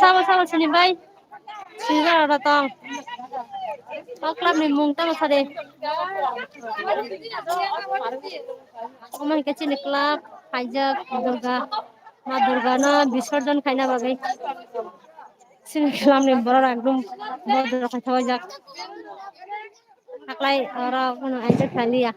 Sama-sama sini bay. Sini lah datang. Klub ni mungta masade. Oman kecil ni klub hajak Durga. Ma Durga na Bisarjan khaina bagai. Sini klub ni bora ekdom bora khaita wajak. Aklai orang kono aja kali ya.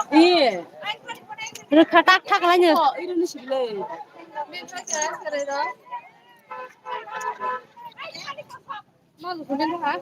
Iya. Rekatak tak lanya. Ini sih. Malu kuning ha?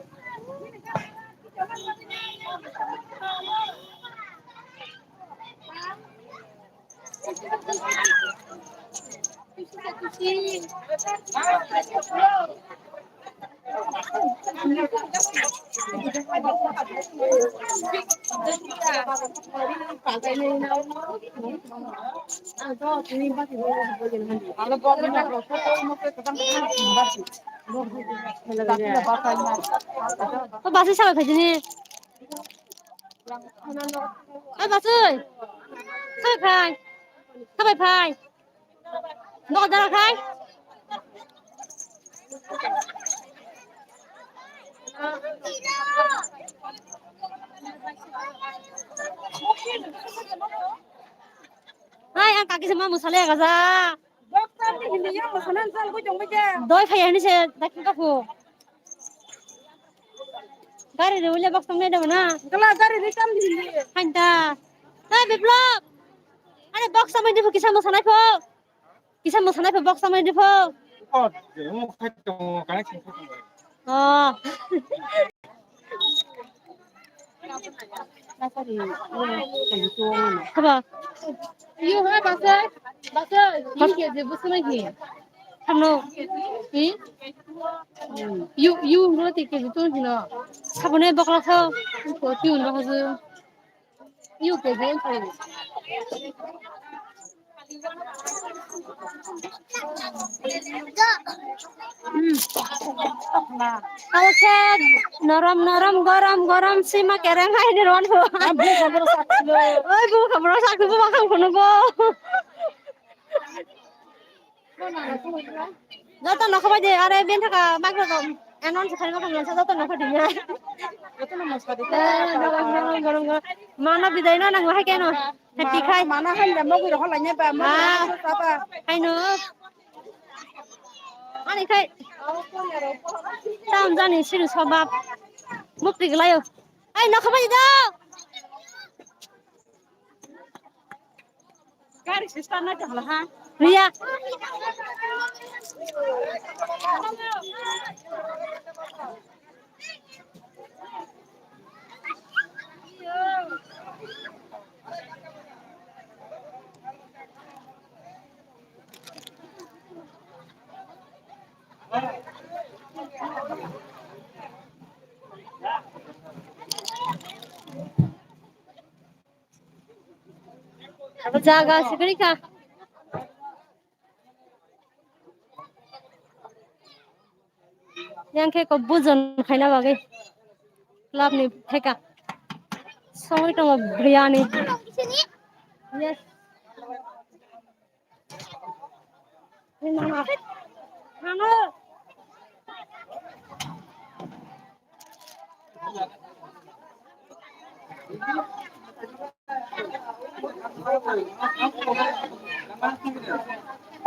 Kok basi salah kayak gini? Basi. Sampai pai. Sampai pai. Nó còn ra là khai. Hai, ang kaki sama musale gaza. Dokter ni hindi yang masanan sal ko jong baja. Doi phaya ni se dakin ka fu. Gari de ulle box tong ne de na. Kala gari ni kam ni hindi. Hanta. Hai biplop. Are box samai di fu kisan masanai fu. Kisan masanai fu box samai di fu. Oh, mo khaito kana kin fu. Oh. Apa? Iyo hai basai. Basai. Ini je busu lagi. Hello. You berarti ke itu dina. Sabune bakla kau. Ko tiun bahazu. You ke gen tadi. Oke, noram garam sima kereng hai di ruang bu. Bu kamu sakit bu. Oh bu kamu sakit bu makan kono bu. Jatuh nak apa je? Are ben thaka makro kom. Anon sekarang makan yang jatuh nak apa dia? Jatuh nak mas padi. Garam. Mana bidai na nang lahai keno. Hati khai. Mana han jam mau kira halanya ba. Apa? Hai no. Ani khai. Tam jani siru sabab. Mukti gelayo. Hai nak apa je? Garis istana dah ha. Ria. Apa jaga segeri ka? Yang ke ko bujon khaina bagai. Lab ni theka. Soi to biryani. Yes. Hano.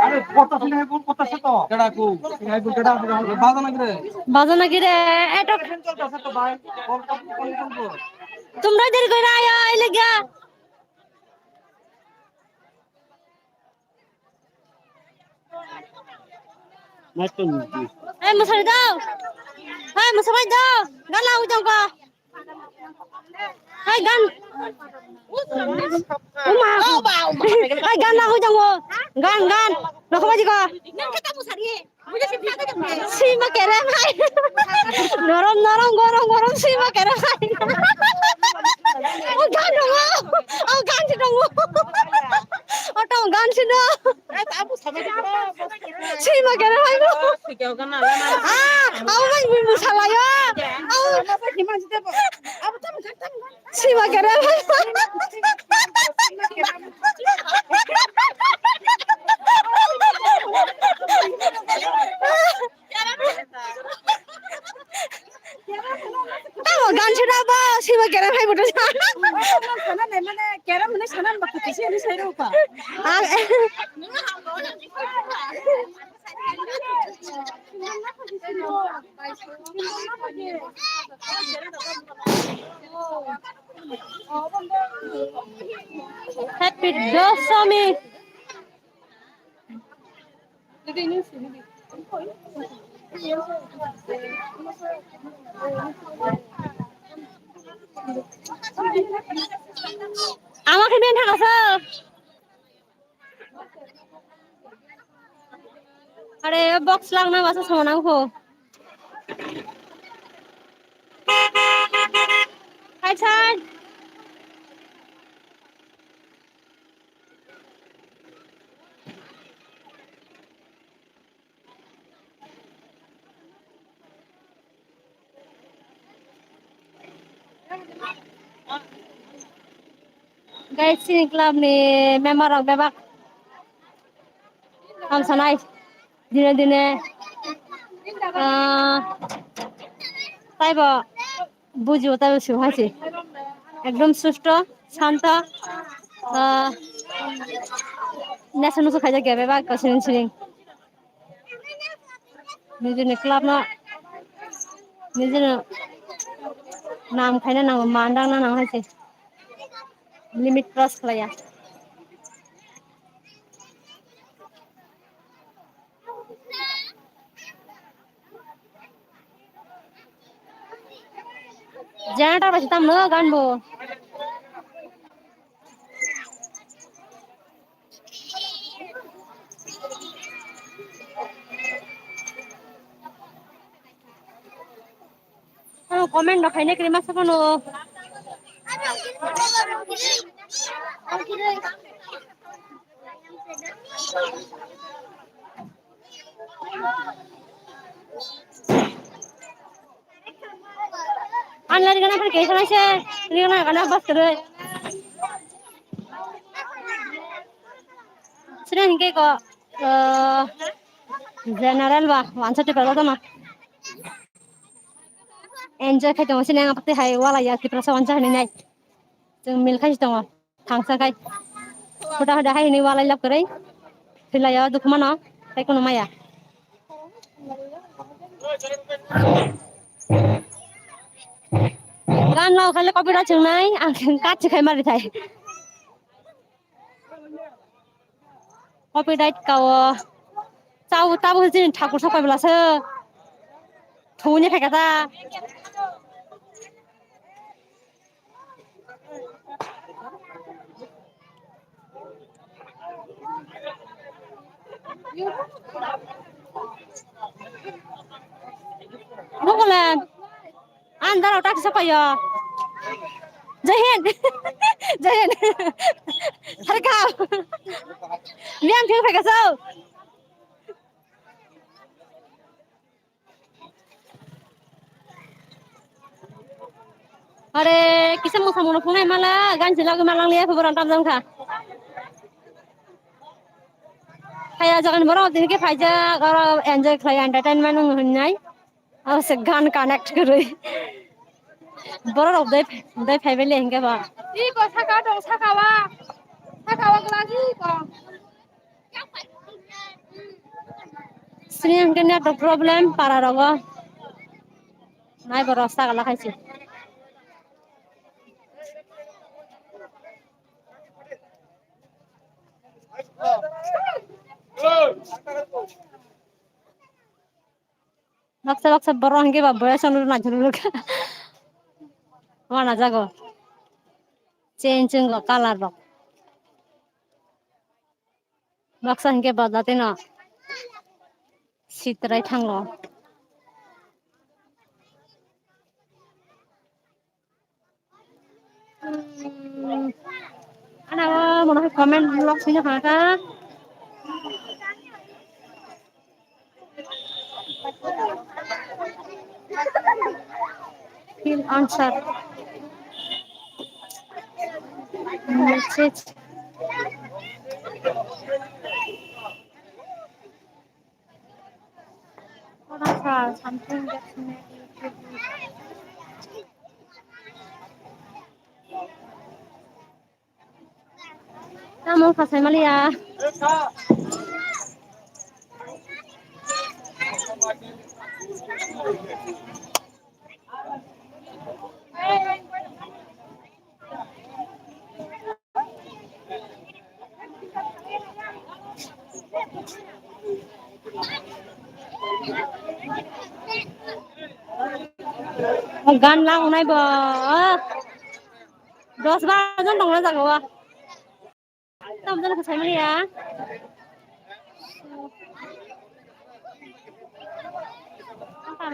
আরে কত শুনে কোন কথা সত কেডা কো কেডা বাজা না গিরে এটা চলতেছে তো ভাই কোন কো তোমরা দেরি কইরা আয়া আইলে গা মাইতো নি এই মশারি দাও এই মশারি দাও গান লাউ দাও কা এই গান Uma Ay, gan lang ko dyan mo. Gan. Naku ba di ko? Si makeremay. Norom, si makeremay. Oh, gan mo. Oh, gan si dong mo. Oh, tong gan si do. Si makeremay mo. Ah, ako man mo salayo. Si makeremay. Tao gan si ba? Si makeremay mo to. Happy Dosami. আমাকে Ben থাকাছ আরে box লাগনা বাসা সোনাংখো high ছাড় guys sini club ni member rok bebak ham sanai dine তাইব বুঝিও তাই সুহাইছি একদম সুস্থ শান্ত নেশা নুসু খাইজা গেবে বা কসিন সিরিং নিজে ক্লাব না নিজে নাম খাইনা নাম মান্দাং না নাম হাইছে লিমিট ক্রস খাইয়া জানাটা বাসি তাম না গানবো কমেন্ট খাইনে ক্রিম আছে কোনো Anlar gana par kaisa naise ni gana bas kare sira hinge ko general ba 130 peso to na enjoy khai dong sini ngapti hai wala ya ki prasa wanca ni nai jeng mil khai dong thangsa khai huda huda hai ni wala lap kare filaya dukmana kai kono maya gan lau khale copyright chung nai ang kat khai mari thai copyright kau chau tabu jin thakur sapai belase thuni phekata Nukulan andar otak sapai ya Jahin harkau liam phil phekasau Are kisah mau samuno pungai malah ganjil lagi malang lihat beberapa jam kah kayak jangan baru ini ke faja kalau enjoy kayak entertainment mengenai harus gan connect kiri baru deh family enggak pak Iko saka dong sakawa lagi ko. sini mungkin ada problem para rogo naik berosak kalau kasih baksa baru enggak pak boleh selalu najuluk mana jago changing lo color lo Baksa hingke badate no. Sitrai thanglo. Ana mona comment blog sini kata. Fill answer. Message. Something that's made Kamu kasih Malia. Gan lang nay ba. 10-12 John dong na jagawa. Kamu jangan kasih Malia. Apa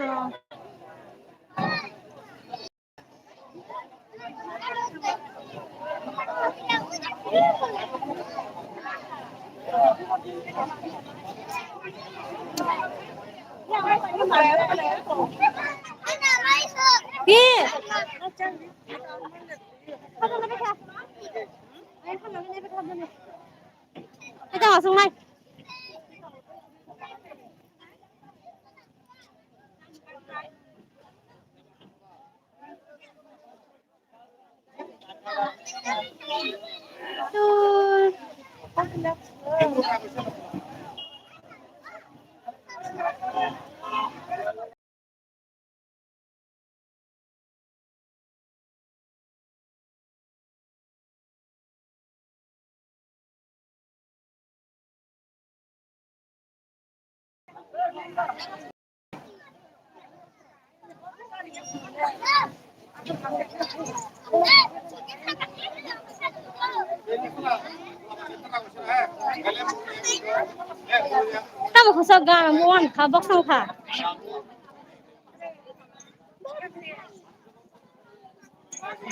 Kita langsung naik. Tuh. Kamu khosok gan muan kha bok sang kha.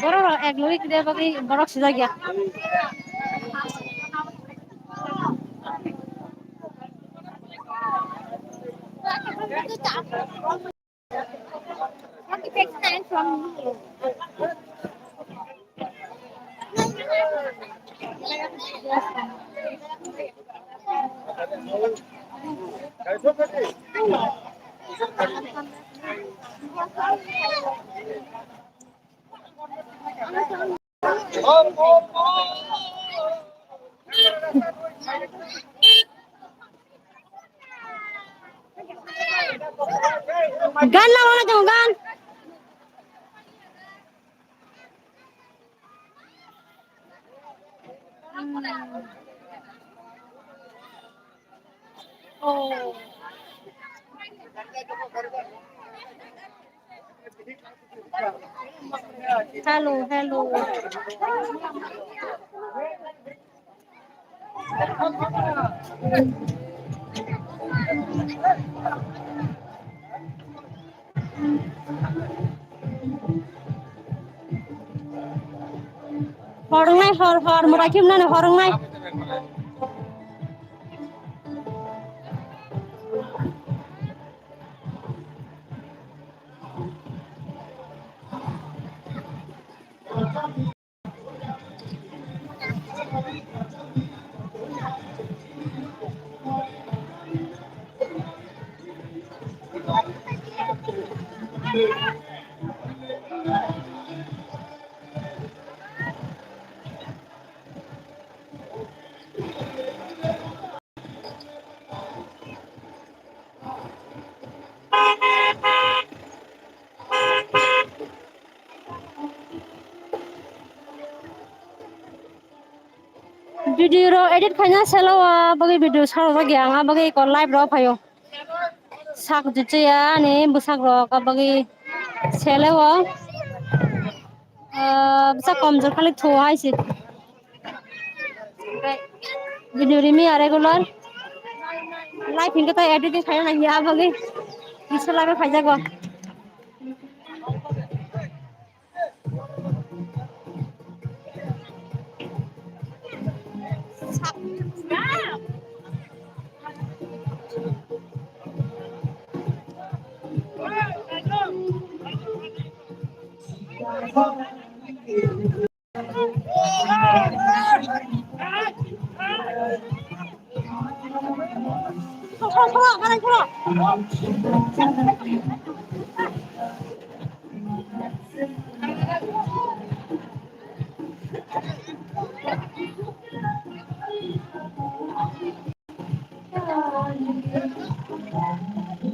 Boro ek lori kide bagi borok sida gya. Gan lang wala jong gan. Oh. Hello. Horong nai hor murakim na horong nai. Video ro edit khanya selawa bagi video saro bagi anga bagi ko live ro phayo. Sak juche ya ni busak ro ka bagi selawa. Bisa komjor khali thuwa haisi. video ini regular live hingga tuh editing saya nanya apa lagi bisa lagi aja gua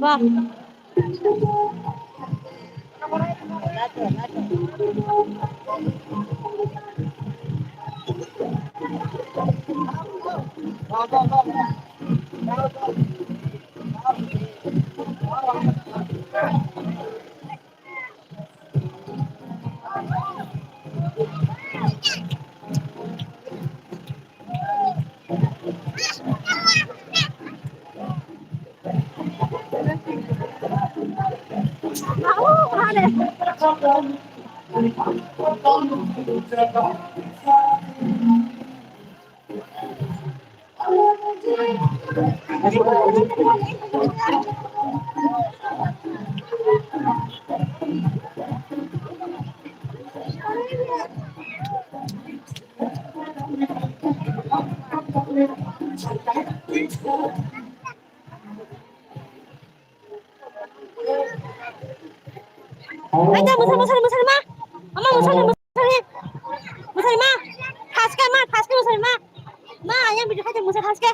wah ada aja musalma ama musalma musalma haske musalma ma yang video aja musal haske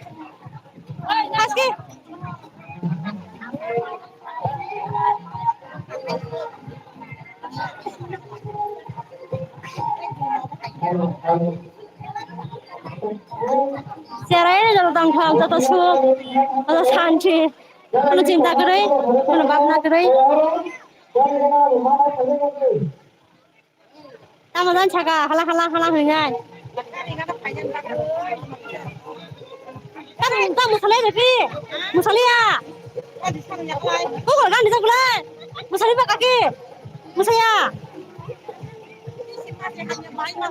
Siarannya jalan tangkal jatuh su atau sanci kalau cinta kerai kalau babna kerai tamu dan caga halang hingai kan entah musalnya tapi musalia bukan kan bisa bulan musalia pak kaki musaya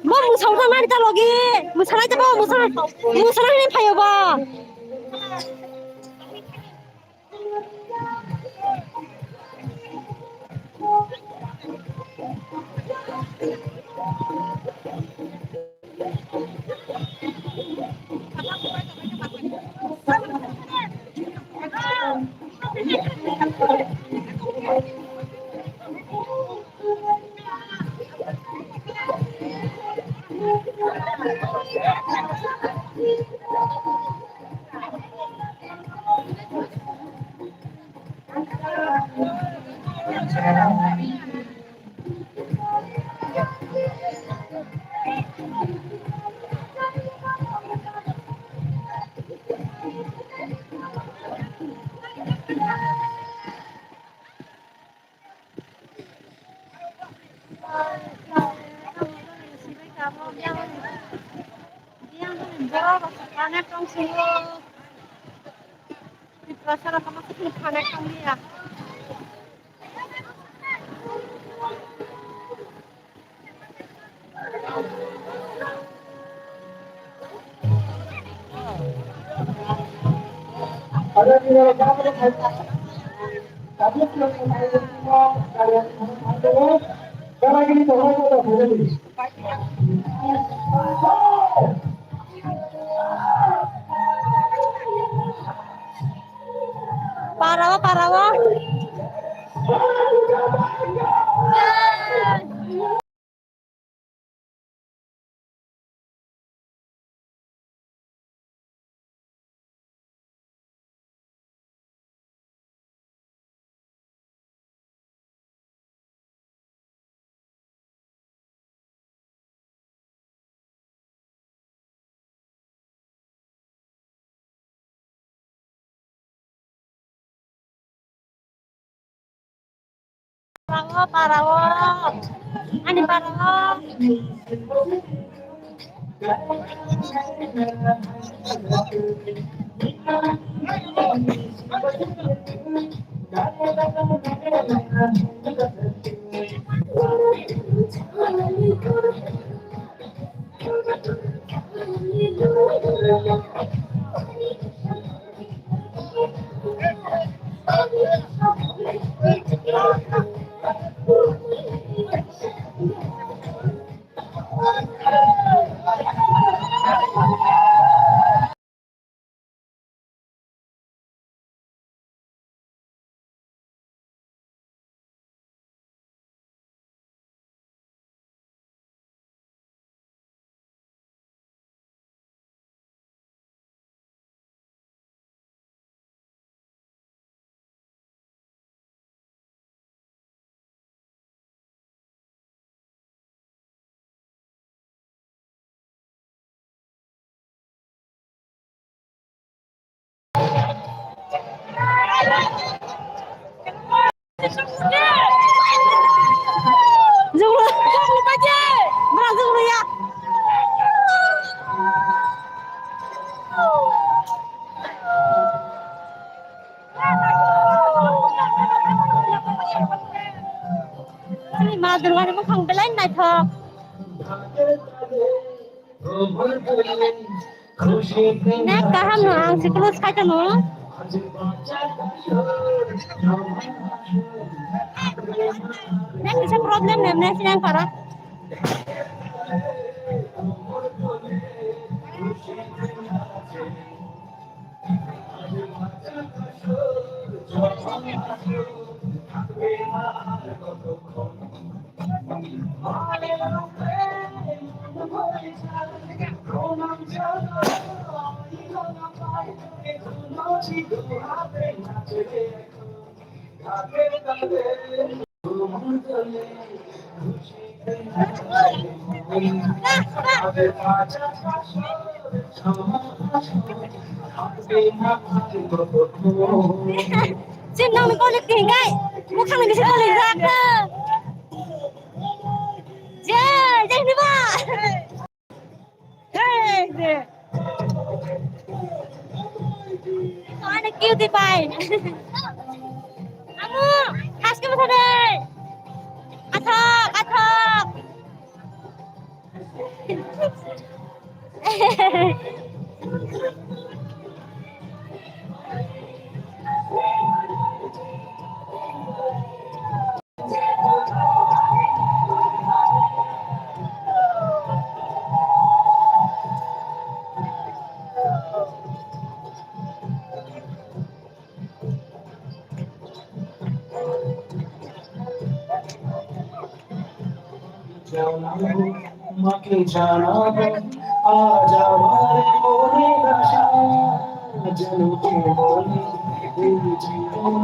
mau musal sama kita lagi musalia coba musalia ini payo ba Anak kong silo, di pasar apa masih anak kong dia. Ada di dalam kamar tapi kalian karena ini Parawa. Parawa. Ani parawa. Jumlah aja. Berapa dulu ya? Ini malah dulu mau kang belain naik thok. Nek kaham no ang siklus kaita no. Nek bisa problem nek sinang para. Xin nông con được tiền cái, mua khăn này sẽ có liền ra cơ. Yeah, jangan lupa. Hey, ada cutie pie. Kamu, khas ke mana deh? Atok, atok. মাকে জানাবো আজ আমার মনের আশা যেন কে বলে এই জীবন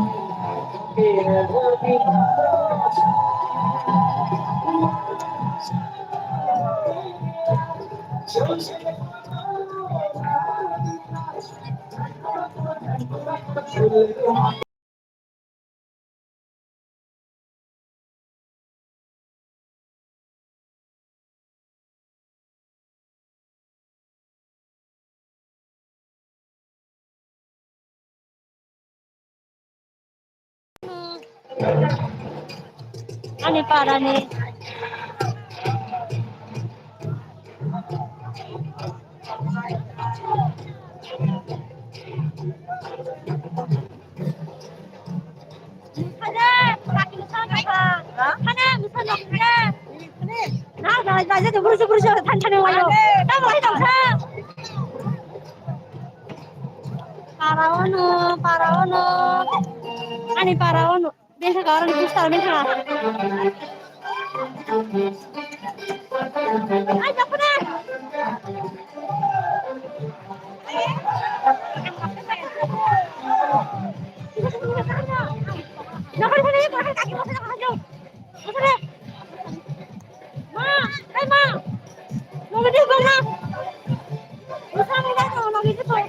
কে রাখবে ভালোবাসা Ani para nih. Ada, kaki besar apa? Ada, besar nak ada. Nah, dah jadi berusaha tantangan wayo. Dah mulai dah. Paraono. Ani paraono. Biasa orang di pusat biasa. Ayo pernah. Jangan sini, pakai kaki masuk ke hajung. Masuk deh. Ma, ma. Mau gede mana? Bisa nggak tuh, mau gitu tuh.